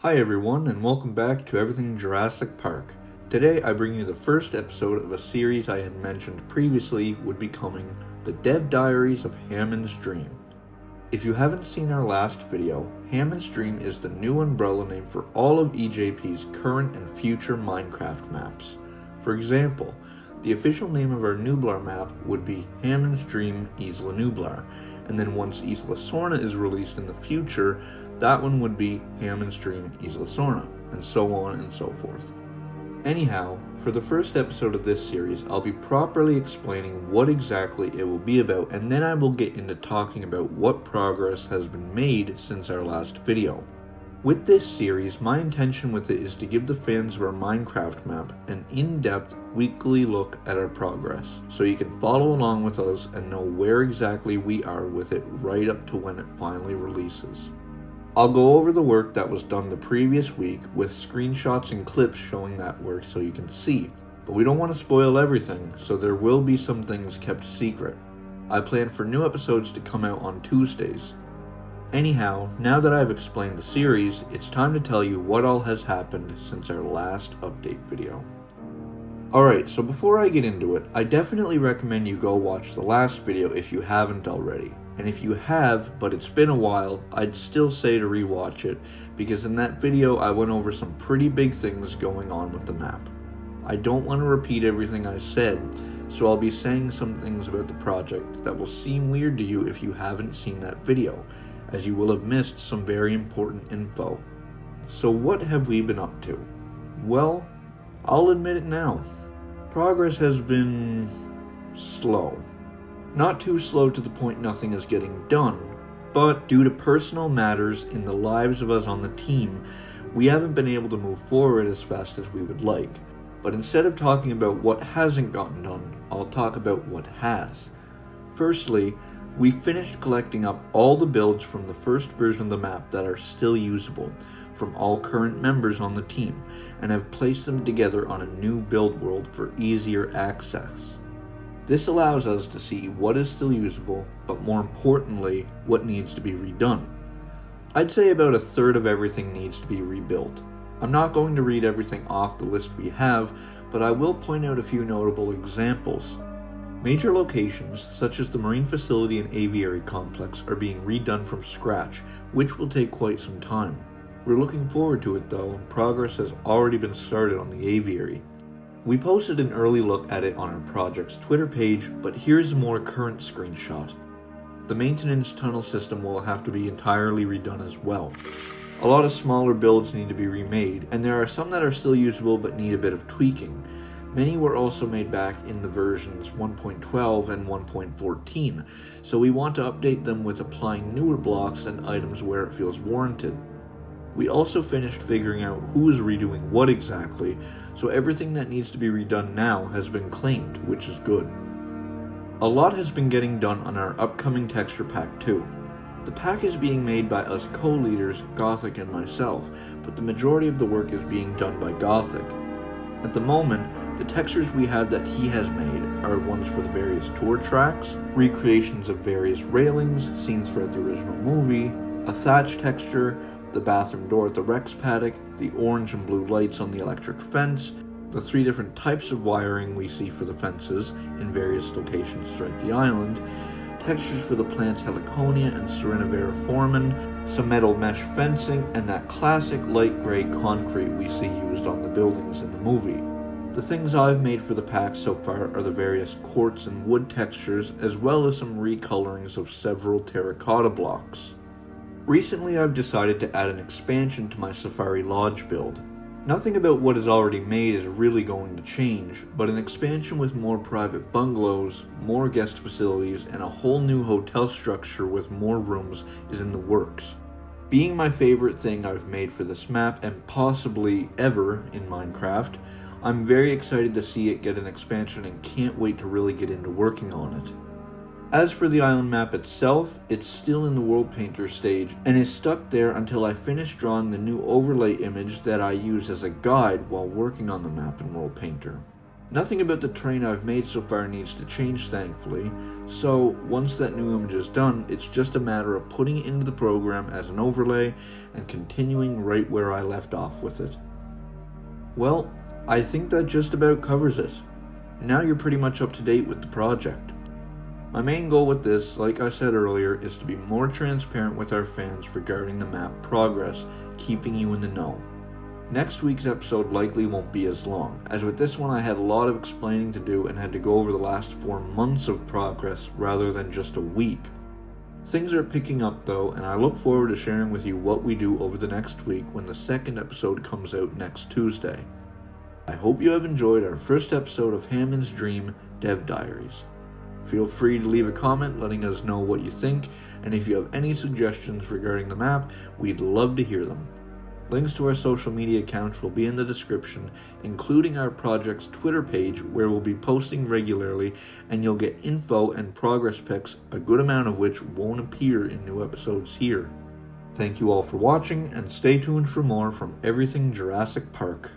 Hi everyone, and welcome back to Everything Jurassic Park. Today I bring you the first episode of a series I had mentioned previously would be coming, the Diaries of Hammond's Dream. If you haven't seen our last video, Hammond's Dream is the new umbrella name for all of EJP's current and future Minecraft maps. For example, the official name of our Nublar map would be Hammond's Dream Isla Nublar, and then once Isla Sorna is released in the future, that one would be Hammond's Dream Isla Sorna, and so on and so forth. Anyhow, for the first episode of this series, I'll be properly explaining what exactly it will be about, and then I will get into talking about what progress has been made since our last video. With this series, my intention with it is to give the fans of our Minecraft map an in-depth weekly look at our progress, so you can follow along with us and know where exactly we are with it right up to when it finally releases. I'll go over the work that was done the previous week with screenshots and clips showing that work so you can see, but we don't want to spoil everything, so there will be some things kept secret. I plan for new episodes to come out on Tuesdays. Anyhow, now that I've explained the series, it's time to tell you what all has happened since our last update video. Alright, so before I get into it, I definitely recommend you go watch the last video if you haven't already. And if you have, but it's been a while, I'd still say to rewatch it, because in that video I went over some pretty big things going on with the map. I don't want to repeat everything I said, so I'll be saying some things about the project that will seem weird to you if you haven't seen that video, as you will have missed some very important info. So what have we been up to? Well, I'll admit it now. Progress has been slow. Not too slow to the point nothing is getting done, but due to personal matters in the lives of us on the team, we haven't been able to move forward as fast as we would like. But instead of talking about what hasn't gotten done, I'll talk about what has. Firstly, we finished collecting up all the builds from the first version of the map that are still usable from all current members on the team, and have placed them together on a new build world for easier access. This allows us to see what is still usable, but more importantly, what needs to be redone. I'd say about a third of everything needs to be rebuilt. I'm not going to read everything off the list we have, but I will point out a few notable examples. Major locations, such as the marine facility and aviary complex, are being redone from scratch, which will take quite some time. We're looking forward to it though, and progress has already been started on the aviary. We posted an early look at it on our project's Twitter page, but here's a more current screenshot. The maintenance tunnel system will have to be entirely redone as well. A lot of smaller builds need to be remade, and there are some that are still usable but need a bit of tweaking. Many were also made back in the versions 1.12 and 1.14, so we want to update them with applying newer blocks and items where it feels warranted. We also finished figuring out who is redoing what exactly, so everything that needs to be redone now has been claimed, which is good. A lot has been getting done on our upcoming texture pack too. The pack is being made by us co-leaders, Gothic and myself, but the majority of the work is being done by Gothic. At the moment, the textures we have that he has made are ones for the various tour tracks, recreations of various railings, scenes from the original movie, a thatch texture, the bathroom door at the Rex paddock, the orange and blue lights on the electric fence, the 3 different types of wiring we see for the fences in various locations throughout the island, textures for the plants Heliconia and Serenivera foramen, some metal mesh fencing, and that classic light gray concrete we see used on the buildings in the movie. The things I've made for the pack so far are the various quartz and wood textures, as well as some recolorings of several terracotta blocks. Recently I've decided to add an expansion to my Safari Lodge build. Nothing about what is already made is really going to change, but an expansion with more private bungalows, more guest facilities, and a whole new hotel structure with more rooms is in the works. Being my favorite thing I've made for this map, and possibly ever in Minecraft, I'm very excited to see it get an expansion and can't wait to really get into working on it. As for the island map itself, it's still in the World Painter stage and is stuck there until I finish drawing the new overlay image that I use as a guide while working on the map in World Painter. Nothing about the train I've made so far needs to change, thankfully, so once that new image is done, it's just a matter of putting it into the program as an overlay and continuing right where I left off with it. Well, I think that just about covers it. Now you're pretty much up to date with the project. My main goal with this, like I said earlier, is to be more transparent with our fans regarding the map progress, keeping you in the know. Next week's episode likely won't be as long, as with this one I had a lot of explaining to do and had to go over the last 4 months of progress rather than just a week. Things are picking up though, and I look forward to sharing with you what we do over the next week when the second episode comes out next Tuesday. I hope you have enjoyed our first episode of Hammond's Dream, Dev Diaries. Feel free to leave a comment letting us know what you think, and if you have any suggestions regarding the map, we'd love to hear them. Links to our social media accounts will be in the description, including our project's Twitter page where we'll be posting regularly, and you'll get info and progress pics, a good amount of which won't appear in new episodes here. Thank you all for watching, and stay tuned for more from Everything Jurassic Park.